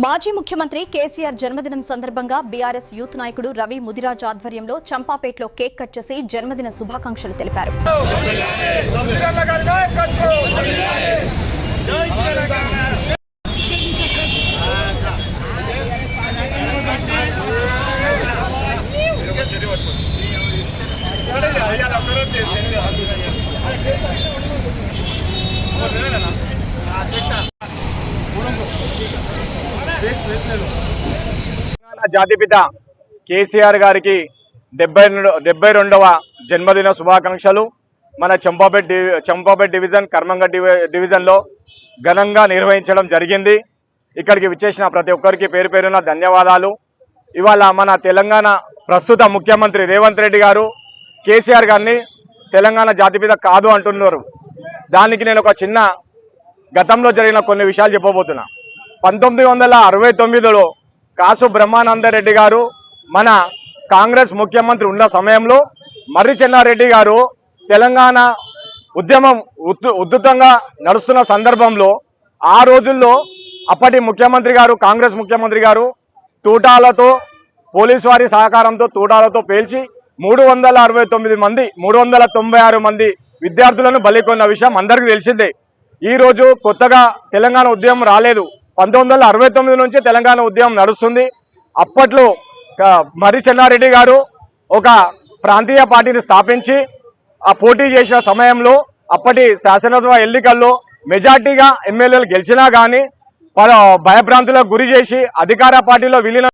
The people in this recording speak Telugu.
మాజీ ముఖ్యమంత్రి కేసీఆర్ జన్మదినం సందర్భంగా బీఆర్ఎస్ యూత్ నాయకుడు రవి ముదిరాజ్ ఆధ్వర్యంలో చంపాపేటలో కేక్ కట్ చేసి జన్మదిన శుభాకాంక్షలు తెలిపారు. జాతిపిత కేసీఆర్ గారికి 72వ జన్మదిన శుభాకాంక్షలు. మన చంపాపేట డివిజన్ కర్మంగ డివిజన్లో ఘనంగా నిర్వహించడం జరిగింది. ఇక్కడికి విచ్చేసిన ప్రతి ఒక్కరికి పేరు పేరున ధన్యవాదాలు. ఇవాళ మన తెలంగాణ ప్రస్తుత ముఖ్యమంత్రి రేవంత్ రెడ్డి గారు కేసీఆర్ గారిని తెలంగాణ జాతిపిత కాదు అంటున్నారు. దానికి నేను ఒక చిన్న గతంలో జరిగిన కొన్ని విషయాలు చెప్పబోతున్నా. 1969లో కాసు బ్రహ్మానందరెడ్డి గారు మన కాంగ్రెస్ ముఖ్యమంత్రి ఉన్న సమయంలో మర్రి చెన్నారెడ్డి గారు తెలంగాణ ఉద్యమం ఉధృతంగా నడుస్తున్న సందర్భంలో ఆ రోజుల్లో అప్పటి ముఖ్యమంత్రి గారు కాంగ్రెస్ ముఖ్యమంత్రి గారు తూటాలతో పోలీసు వారి సహకారంతో తూటాలతో పేల్చి 396 మంది విద్యార్థులను బలికొన్న విషయం అందరికీ తెలిసిందే. ఈరోజు కొత్తగా తెలంగాణ ఉద్యమం రాలేదు. 1969 నుంచి తెలంగాణ ఉద్యమం నడుస్తుంది. అప్పట్లో మర్రి చెన్నారెడ్డి గారు ఒక ప్రాంతీయ పార్టీని స్థాపించి ఆ పోటీ చేసిన సమయంలో అప్పటి శాసనసభ ఎన్నికల్లో మెజార్టీగా ఎమ్మెల్యేలు గెలిచినా కానీ భయభ్రాంతులకు గురి చేసి అధికార పార్టీలో విలీనం